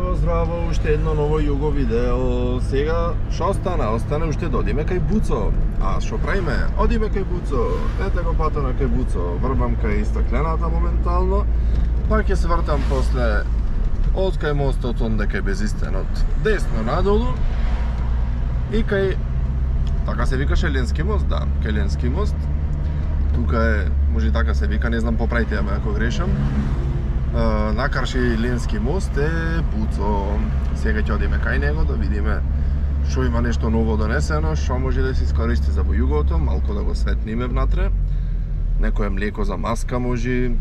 Здраво, здраво, уште едно ново југо видео. Сега, шо остана? Остане уште да одиме кај Буцо. А шо правиме? Одиме кај Буцо. Ете го пато на кај Буцо. Врбам кај стаклената моментално. Па ќе се вртам после од кај мостот онде кај Безистенот. Десно надолу. И кај... Така се викаше Ленски мост, да. Кај Ленски мост. Тука е, може и така се вика, не знам, поправите ја ме ако грешам. Накарши Ленски мост е Буцо. Сега ќе одиме кај него да видиме што има нешто ново донесено, што може да се искористи за во југото, малку да го светниме внатре. Некое млеко за маска може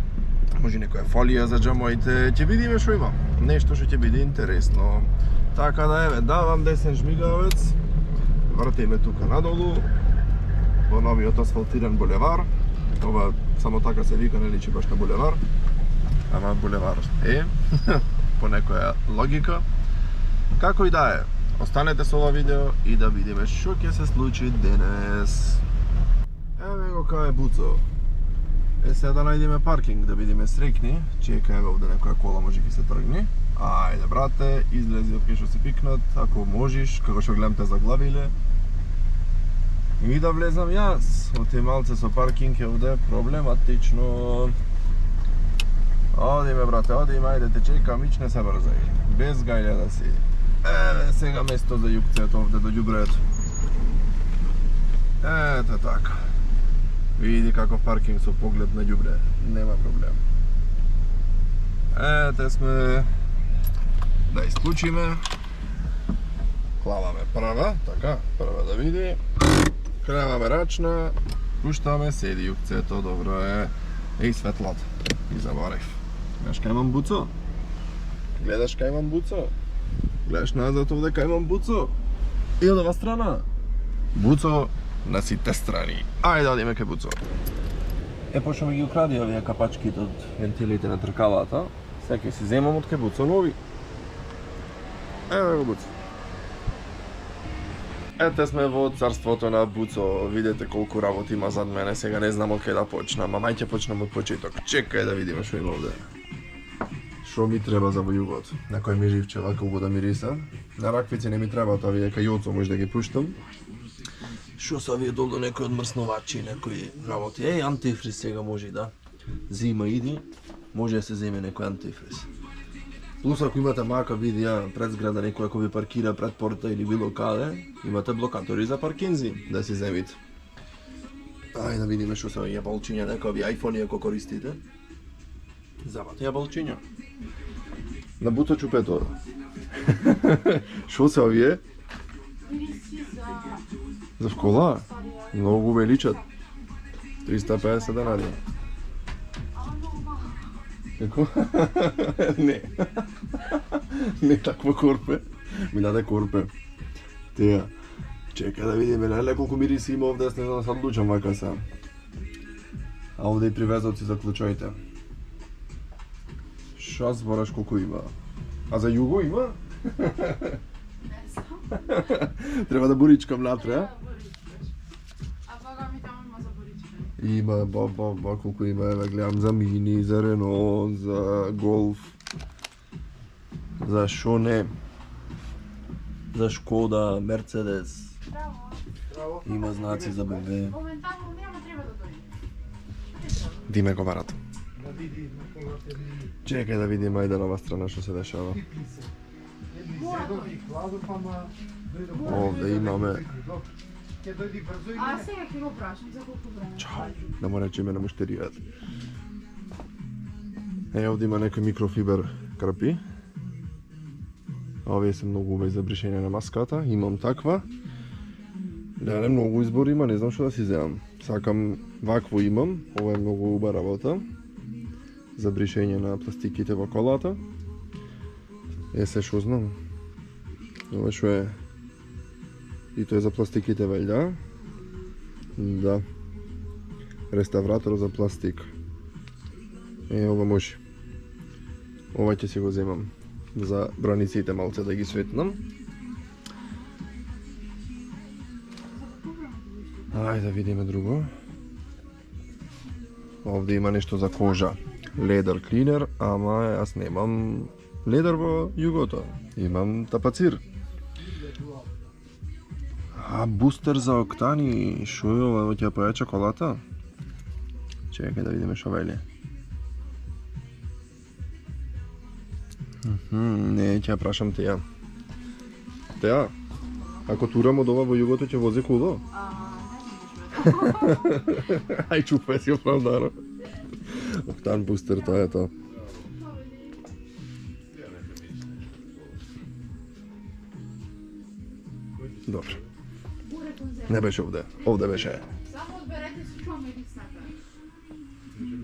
некоја фолија за џамоите. Ќе видиме што има. Нешто што ќе биде интересно. Така да еве, давам десен жмигавец. Вртиме тука надолу во новиот асфалтиран булевар. Ова само така се вика, не личи баш на булевар. Ама булевар е, по некоја логика. Како и да е, останете со ова видео и да видиме што ќе се случи денес. Еве го кај е Буцо. Сега да најдеме паркинг, да бидеме среќни. Чека еве овде некоја кола може ќе се тргне. Ајде брате, излези од кај што се пикнат, ако можеш, како што гледам те заглавиле. И да влезам јас, оти малце со паркинг е овде проблематично. Одиме брате, одиме, ајде те чекам, ич не се брзај. Без гајле да си. Еве сега место за јукцето овде до ѓубреето. Ете така. Види каков паркинг со поглед на ѓубре. Нема проблем. Ете сме. Да исклучиме. Клаваме прва, така, прва да види. Креваме рачна. Пуштаме, седи јукцето, добро е. Еј светлата. И заборев. Гледаш кај имам Буцо? Гледаш кај имам Буцо? Гледаш назад овде кај имам Буцо? И од ова страна? Буцо на сите страни. Ајде да одиме кај Буцо. Пошто ми ги укради овие капачките од вентилите на тркалата. Сега ќе си земам од кај Буцо нови. Еве го Буцо. Ете сме во царството на Буцо. Видете колку работи има зад мене. Сега не знам од кај да почнам, ама ќе почнам од почеток. Чекај да видиме што има овде. Што ми треба за во југот? Некој ми живче вака убаво да мириса. На раквици не ми требаат овие кај јоцо, може да ги пуштам. Што се овие долу некои одмрснувачи, некои работи. Еј, антифриз сега може да. Зима иди, може да се земе некој антифриз. Плюс ако имате мака видија пред зграда некој ако ви паркира пред порта или било каде, имате блокатори за паркинзи да си земите. Ајде да видиме што се овие јаболчиња, нека овие айфони ако користите. Забате јаболчиња. На Буцо чупето. Што се овие? За школа? Многу величат. 350 денари. Како? Не. Не такво корпе. Ми даде корпе. Теја. Чека да видиме, леле колку мириси има овде, не знам да се одлучам вака се. А овде и привезоци за клучоите. Шо збораш колку има? А за југо има? Не знам. Треба да буричкам натре, а? А бога ми таму има за боричка. Има, ба, колку има, еве гледам за Мини, за Рено, за Голф. За шо не? За Шкода, Мерцедес. Браво. Има знаци за БМВ. Моментално нема, треба да дојде. Диме го барат. Чекај да видим ајде на ова страна што се дешава. Овде имаме. А сега ќе го прашам за колку време. Чао, да му речеме на муштеријата. Овде има некој микрофибер крпи. Овие се многу убави за бришење на маската. Имам таква. Леле, многу избор има, не знам што да си земам. Сакам вакво имам, ова е многу уба работа. За бришење на пластиките во колата. Се шо знам. Ова шо е? И тоа е за пластиките вајда. Да. Реставратор за пластик. Ова може. Ова ќе си го земам. За браниците малце да ги светнам. Ајде да видиме друго. Овде има нешто за кожа. Ледер клинер, ама јас немам ледер во југото. Имам тапацир. А бустер за октани, шо е ова, ќе појача колата? Чекај да видиме шо вели. Не, ќе прашам теја. Теја, ако турам од ова во југото ќе вози куло? Ај чупе си оправдано. Октан бустер, тоа е тоа. Добро. Не беше овде, овде беше. Само одберете си што медисната.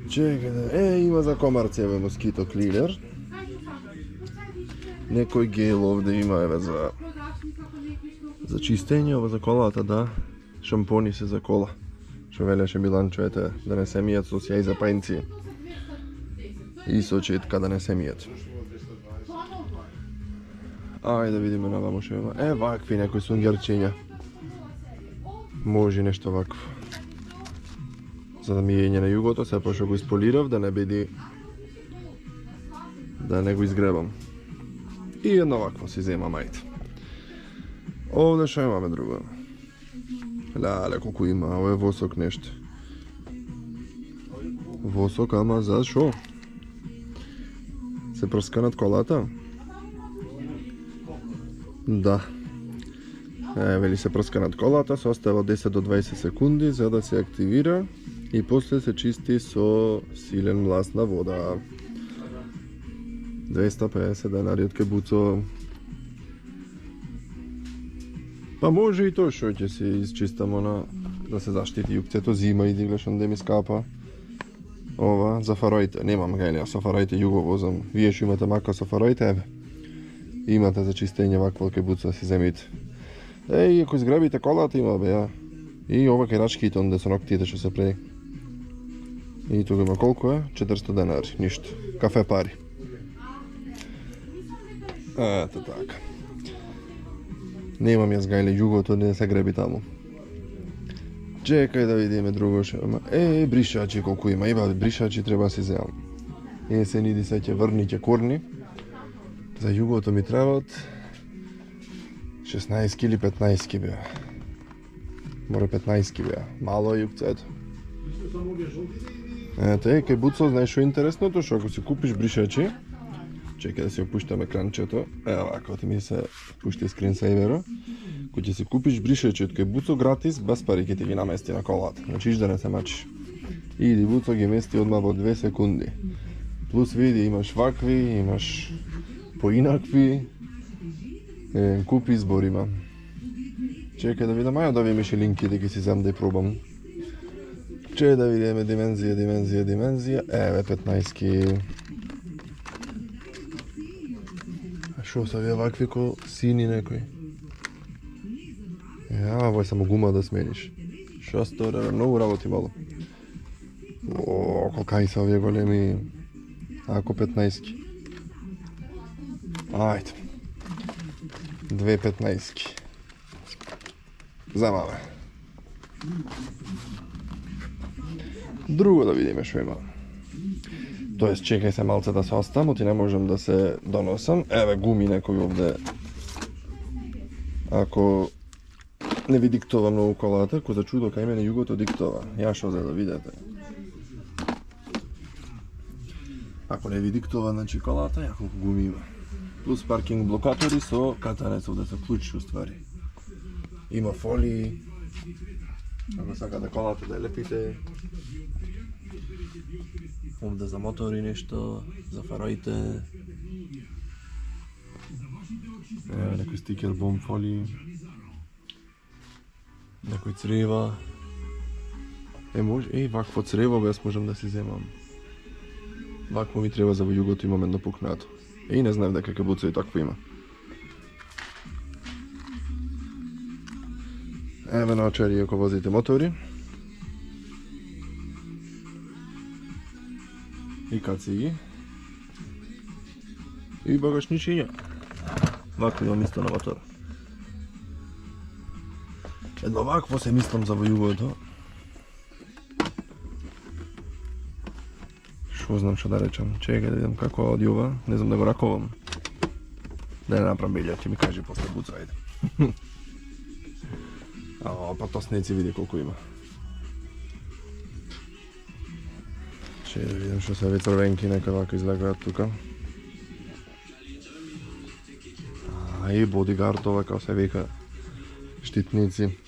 Чекај да... има за комарци, еве москито клинер. Некој гел овде има, еве за чистење, ова за колата, да. Шампони се за кола. Што велеше Миланчо, да не се мијат со сјај за пајнци. И со четка да не се мијат. Ајде да видиме на вамо шо има. Вакви некои сунгерчиња. Може нешто вакво. За да мијење на југото, се пошто го исполирав, да не биде... да не го изгребам. И едно вакво си земам, ајде. Овде шо имаме друго? Леле, колку има, ово е восок нешто. Восок, ама за шо? Се прска над колата? Да. Вели се прска над колата, се остава 10 до 20 секунди за да се активира и после се чисти со силен мласна вода. 250 денари од кебуцо. Па може и тоа што ќе се изчистамо на да се заштити јукцето зима и да гледаш онде ми скапа. Ова за фароите, немам гајлија со фароите југо возам. Вие што имате мака со фароите, еве. Имате за чистење ваква кебуца си земите. Ако изграбите колата има бе, ја. И ова кај рачките онде со ноктите што се прави. И тука има колку е? 400 денари, ништо. Кафе пари. Ето така. Немам јас гајле југото, не се греби таму. Чекај да видиме друго што има. Бришачи колку има. Има бришачи треба си земам. Есен иди се ќе врни, ќе корни. За југото ми требат 16 или 15 беа. Море 15 беа. Мало е јукцето. Ето кај Буцо, знаеш што е интересното? Што ако си купиш бришачи, чекај да си опуштам екранчето. Вако ти ми се пушти скринсейверо. Кој ќе си купиш бришачи од кај Буцо гратис, без пари ќе ти ги намести на колата. Значи да не се мачиш. Иди Буцо ги мести одма во 2 секунди. Плюс види имаш вакви, имаш поинакви. Купи избор има. Чекај да видам, ајде да ви миши линки да ги си зем да ја пробам. Че да видиме димензија. Еве 15. А шо са вие вакви ко сини некои? Ово е само гума да смениш. Шо стора, многу работи мало. Колкај са овие големи. Ако 15. Ајде. 2 15. Замаме. Друго да видиме што има. Тоест, чекај се малце да се остам, оти не можам да се доносам. Еве гуми некој овде. Ако не ви диктова многу колата, ко за чудо кај мене југото диктова. Ја шо за да видите. Ако не ви диктова, значи колата, ја колку гуми има. Плюс паркинг блокатори со катанец овде се клучи уствари. Има фолии. Ако сакате колата да ја лепите. Овде за мотори нешто, за фароите. Некој стикер, бомб фолии. Некој црева. Може, вакво црево без можам да си земам. Вакво ми треба за во југото, имам едно пукнато. Не знаев дека ке Буцо и такво има. Еве наочари ако возите мотори. И кациги. И багажничиња. Вакво имам исто на мотор. Едно вакво се мислам за во југото. Шо знам што да речам. Чекај да видам како оди ова. Не знам да го раковам. Да не направам белја, ќе ми кажи после буца, ајде. Па то снеци види колку има. Ще да видим што се овие црвенки нека вака излегаат тука. И бодигард ова како се вика штитници.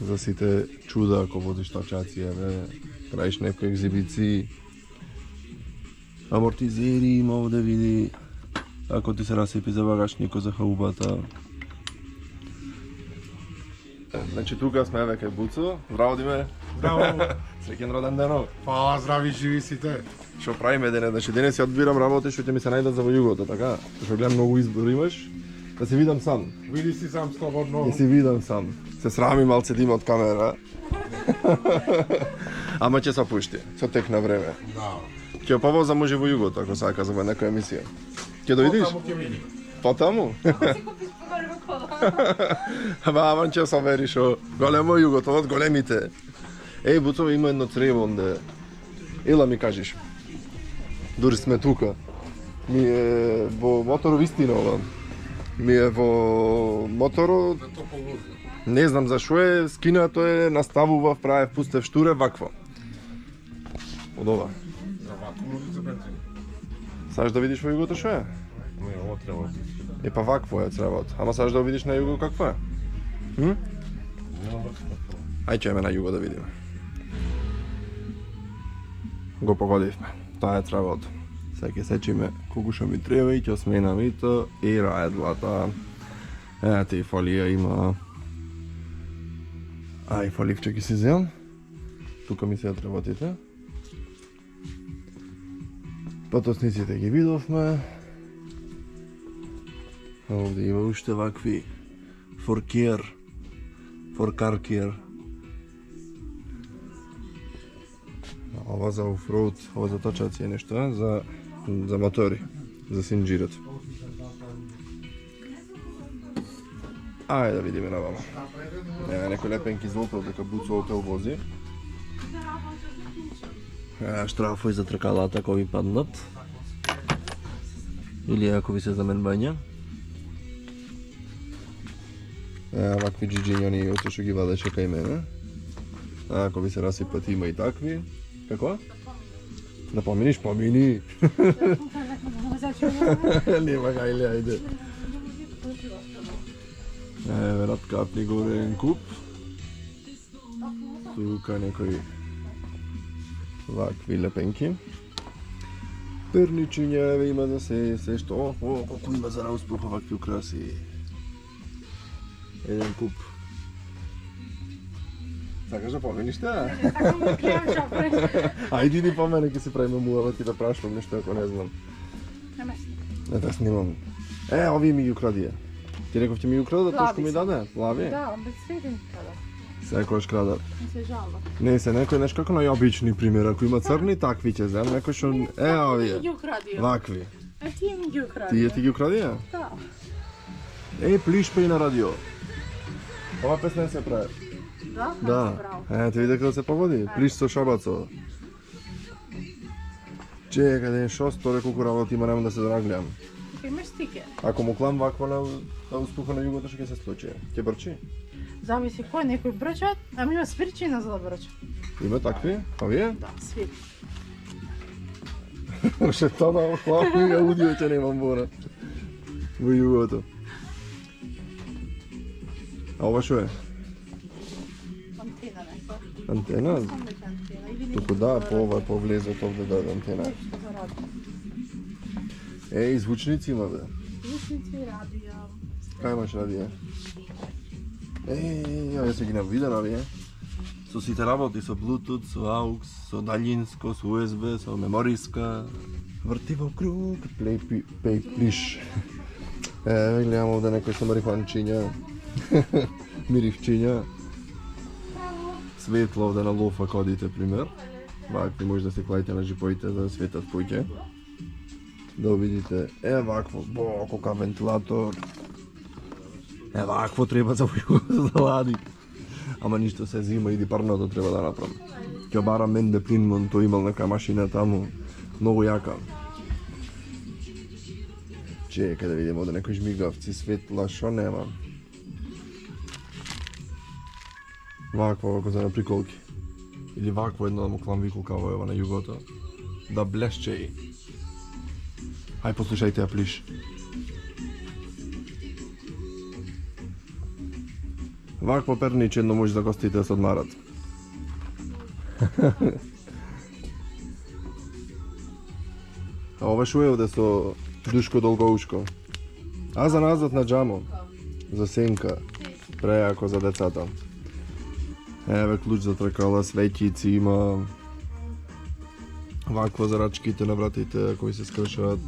За сите чуда ако водиш тачаци, правиш некои екзибиции. Амортизери има овде види. Ако ти се расипи за багажникот за хаубата. Значи тука сме веќе Буцо. Браво Диме. Браво! Среќен роден денов. Фала, здрави, живи сите! Што правиме денес? Значи денес ја одбирам работи што ќе ми се најдат за во југото, така? Што гледам многу избор имаш. Да се видам сам. Види си сам слободно. Ќе се видам сам. Се срами малце да има од камера. Ама ќе се пушти. Со тек на време. Да. Ќе повозам може во југото ако сака за некоја емисија. Ќе дојдиш? Потаму ќе види. Потаму? Си купиш поголема кола. Ама ќе се вери шо големо југото, од големите. Еј, Буцово има едно црево онде. Ела ми кажеш. Дури сме тука. Ми е во моторов истина ова. Ми е во моторот. Да то полузи. Не знам зашо е, скинато е, наставував, правев, пустев штуре, вакво. Од ова. За ваку лузи за бензин. Саш да видиш во југото шо е? Не, ово треба. Е па вакво е цревот. Ама саш да видиш на југо какво е? Нема врска. Ај ќе на југо да видиме. Го погодивме. Таа е цревот. Сега ќе сечиме колку што ми треба и ќе сменам и то и раедлата. Ето и фолија има. Ај, фоливче ќе си земам. Тука ми се работите. Потосниците ги видовме. Овде има уште вакви for car care. Ова за офроуд, ова за тачаци е нешто, за мотори, за синџирот. Ајде да видиме навама. Некој лепенки за Опел, дека Буцо Опел вози. Штрафој за тркалата ако ви паднат. Или ако ви се заменбања. Вакви джиджињони ото што ги вадеше кај мене. Ако ви се расипат има и такви. Како? Да поминиш, помини. Нема гајле, ајде. Еве, рад капни горен куп. Тука некои вакви лепенки. Перничиња, еве има за се што. Колку има за распруха вакви украси. Еден куп. Сакаш да поминиш те? Сакам да кријам чапре. Ајди ни помене, ќе се правиме муават и да прашувам нешто ако не знам. Не да снимам. Овие ми ги украдија. Ти реков ќе ми ги украдат, тоа што ми даде? Плави? Да, без свете ми када. Секојаш крадат. Не се жалва. Не се, некој нешто како најобични пример, ако има црни, такви ќе земам, некој што Ти овие. ги украдија. Вакви. Ти ми ги украдија. Тие ти ги украдија? Да. Плиш па и на радио. Ова песна не се прави. Да? Да. Браво. Ти види како се поводи? Плиш со шабацо. Чека, ден шо сторе колку работи има, нема да се драглјам. Имаш стикер. Ако му клам вакво на успуха на југото, што ќе се случи? Ќе брчи? Зависи кој некој брчат, ама има свирчина за да брча. Има такви? Овие? Да, свир. Ше тоа хлапно и аудио ќе немам вора. Во југото. А ова шо е? Антена нека. Антена? Сам веќе антена. Или Туку да, по ова повлезот овде да антена. Нешто за радио. Звучници има бе. Звучници, радио. Кај имаш радио? Ја се ги навиден овие. Со сите работи, со Bluetooth, со AUX, со daljinsko, со USB, со мемориска. Врти во круг, плиш. Гледам овде некои со марихуанчиња. Миривчиња. Светло овде на лофа кодите, пример. Вакви може да се клаите на жипоите за да светат поќе. Да видите, вакво, колка вентилатор. Вакво треба за да лади. Ама ништо се зима, иди парното треба да направам. Ќе барам менде плинмон, тој имал нека машина таму, многу јака. Čekaj da vidimo da nekoj žmigavci svetla, šo nema. Ovako za na prikolki. Или вакво едно му клам виколкава ева на југото. Да блешче и. Ај послушајте ја плиш. Вакво перниче едно може да гостите да се одмарат. А ова шо е овде со душко долгоушко? А за назад на джамо. За сенка. Прејако за децата. Еве клуч за тркала, светици има. Вакво за рачките на вратите кои се скршат.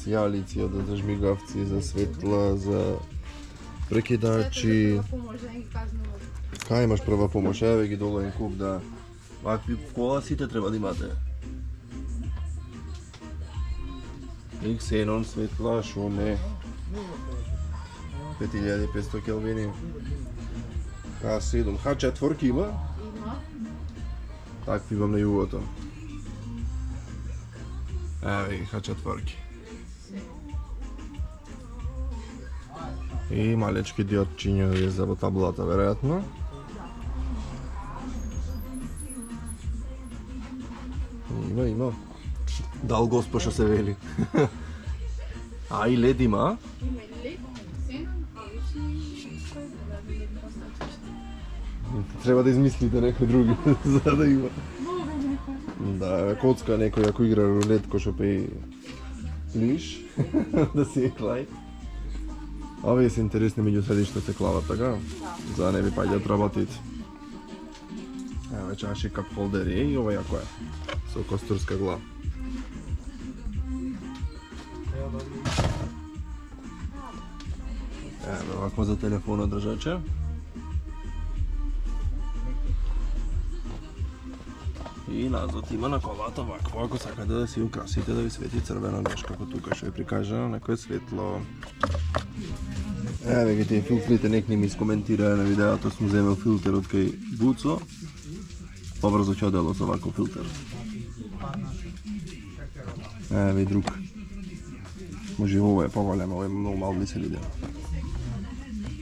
Сјалици, за жмигавци, за светла, за прекидачи. Кај имаш прва помош? Еве ги долу куп, да. Вакви кола сите треба да имате. Xenon светла, шо не. 5500 келвини. K7. H4 има? Има. Такви имам на југото. Еве ги H4. И малечки диодчиња за таблата, веројатно. Има. Дал госпо што се вели. А и лед има? Има лед, сенон, а вечни кој да Треба да измислите некој други за да има. Мога некој. Да, коцка некој ако игра рулет кој што пеи плиш, да си е клај. Овие се интересни меѓу средишта се клават, така? За да не би паѓат работите. Еве чаши кап холдери и ова јако е. Со костурска глава. Еве вакво за телефона држаче. И назад има на колата вакво, ако сакате да си украсите да ви свети црвено неш, како тука што ви прикажа, некој светло. Еве ги тие филтрите, нек не ми искоментираа на видеото, сум земел филтер од кај Буцо. Побрзо ќе одело со ваков филтер. Еве и друг. Може ова е поголем, ова е многу мал ми се видео.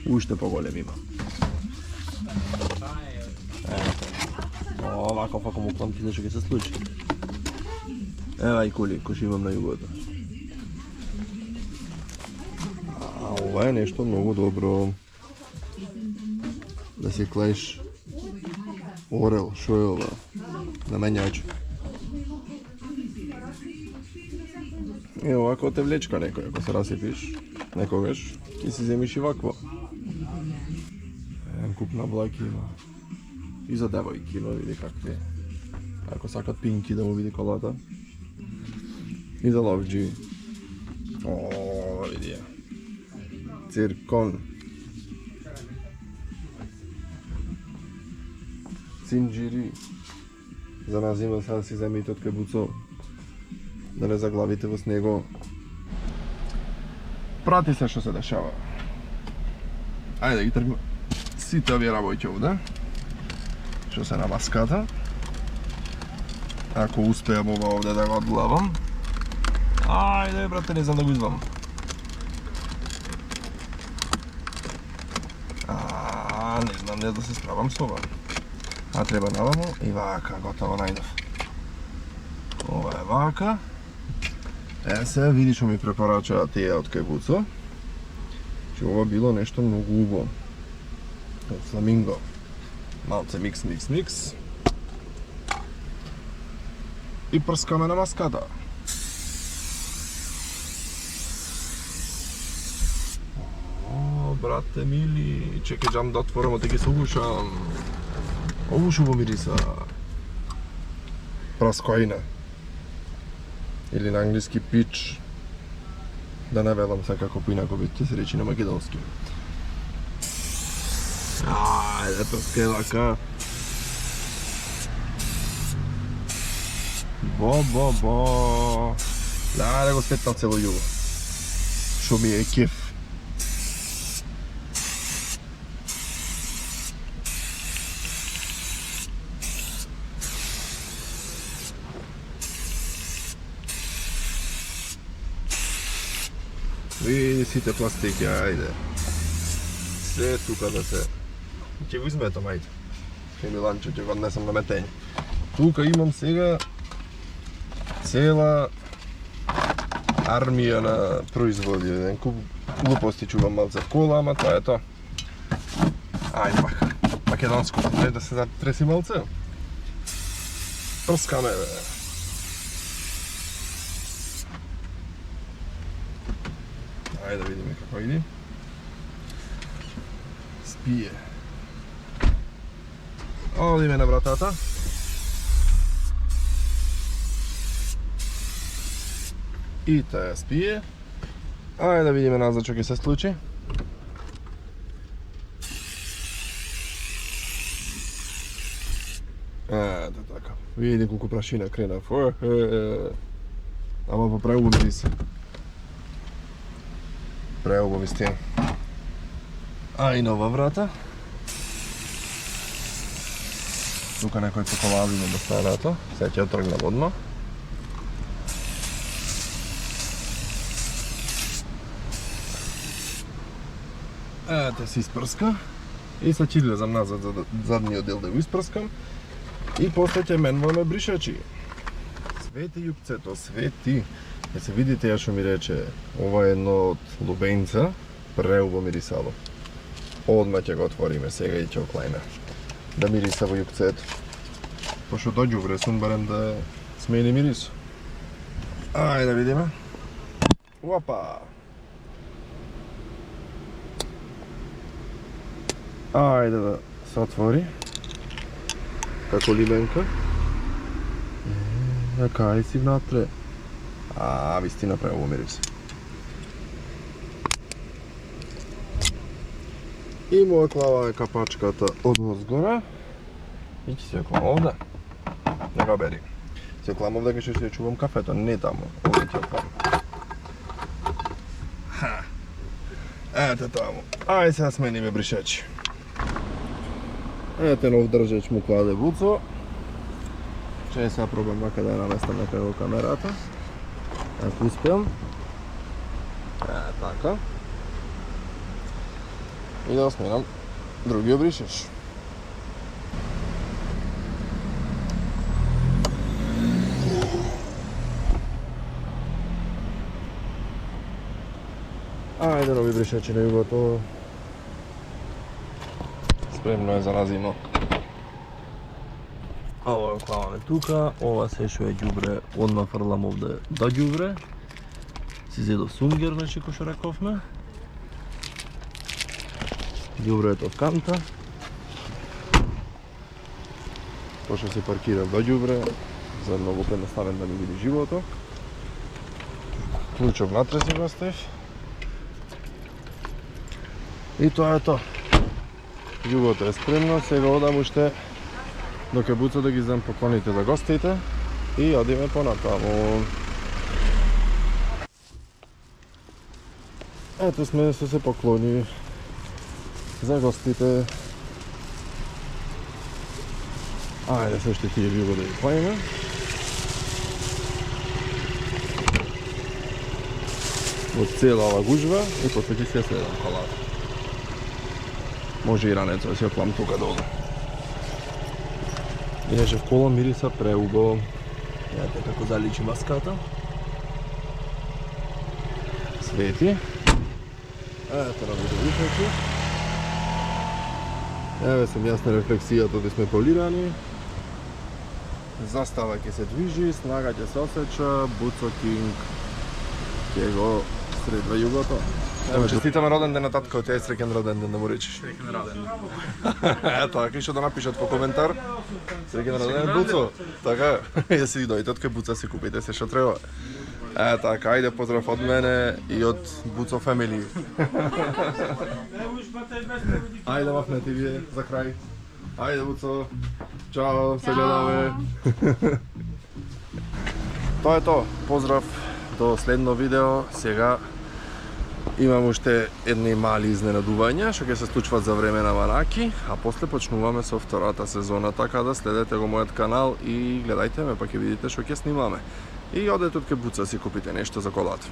Уште поголем има. Овако ако му пламки што ќе се случи. Ева и коли, кој што имам на југото. А ова е нешто многу добро. Да си клеиш орел, шо е ова? На менјач. И овако те влечка некој, ако се расипиш, некогаш, ќе си земиш и вакво. Куп на блаки има. И за девојки, но види какви. Ако сакат пинки да му види колата. И за ловџи. О, види ја. Циркон. Цинџири. За нас има сега си земите од кај Буцо. Да не заглавите во снего. Прати се што се дешава. Ајде да ги тргнем сите овие работи овде. Што се на маската. Ако успеам ова овде да го одглавам. Ајде брате, не знам да го извам. Не знам не да се справам со ова. А треба навамо и вака, готово најдов. Ова е вака. Се види што ми препорачаа тие од кај Буцо. Че ова било нешто многу убаво. Од фламинго. Малце микс. И прскаме на маската. О, брате мили, чекај джам да отворам, да ги се ушам. Ово шо го мириса. Праскојна. Или на англиски пич. Да не велам сега како поинако ќе се речи на македонски. Ајде, прскај вака. Бо. Да го светна цело југо. Шо ми е кеф. Види сите пластики, ајде. Се тука да се... Ќе го изметам, ајде. Ќе Миланче, ќе го однесам на метење. Тука имам сега цела армија на производи. Еден куп глупости чувам малце в кола, ама тоа е тоа. Ајде пак. Македонско, не да се затреси малце. Прскаме, бе. Ајде да видиме како иди. Спие. Одиме на вратата. И таа спие. Ајде да видиме назад што ќе се случи. Ето така. Види колку прашина крена. Ама по преубави се. Преубави сте. А и нова врата. Тука некој поколави на станато. Сега ќе тргнам одма. Ете се испрска. И сега ќе излезам назад за задниот дел да го испрскам. И после ќе менуваме бришачи. Свети јупцето, свети. Ја се видите ја што ми рече, ова е едно од лубенца, преубаво мирисало. Одма ќе го отвориме сега и ќе оклајме. Да мириса во јупцето. Пошто доđuvре сум барем да смени мирис. Ајде да видиме. Опа! Ајде да се отвори. Како лименка. Кај си внатре. Вистина преубаво мирис. И му оклаваме капачката од возгора. И ќе се оклам овде. Не го бери. Се оклам овде кај што ќе чувам кафето, не таму. Овде ќе оклам. Ете таму. Ајде сега смениме бришачи. Ете нов држач му кладе буцо. Че сега пробам вака да ја наместам некај во камерата. Ако успеам. Така. И да сменам другиот бришач. Ајде нови бришачи на југото. Спремно е за разимо. Ова ја оклаваме тука, ова се што е ѓубре, одма фрлам овде да ѓубре. Си зедов сунгер, значи кој што рековме. Ѓубрето од канта. Пошто се паркирав до ѓубре, за многу преднаставен да ми види живото. Клучов внатре си го оставив. И тоа е тоа. Ѓубото е спремно, сега одам уште до Кебуца да ги земам поклоните за гостите и одиме понатаму. Ето сме со се поклони за гостите. Ајде се уште тие љубо да ги поиме. Во цела ова гужва и после ќе се следам колата. Може и ранецо да се оклам тука долу. Иначе в кола мириса преубаво. Ете како заличи маската. Свети. Ете на видовишачи. Еве се јасна рефлексијата да сме полирани. Застава ќе се движи, снага ќе се осеча, Буцо Кинг ќе го средва југото. Ево, честитаме роден ден на татко, тя е среќен роден ден да му речеш. Среќен роден. Ето, ако што да напишат во коментар. Среќен роден ден Буцо. Така, ја си дојдете од кај Буца си купите се што треба. Така, ајде поздрав од мене и од Буцо Family. Ајде махнете вие за крај. Ајде Буцо. Чао, се гледаме. Тоа е тоа. Поздрав до следно видео. Сега имам уште едни мали изненадувања што ќе се случват за време на Мараки, а после почнуваме со втората сезона, така да следете го мојот канал и гледајте ме, па ќе видите што ќе снимаме. И одете од кај Буца си купите нешто за колата.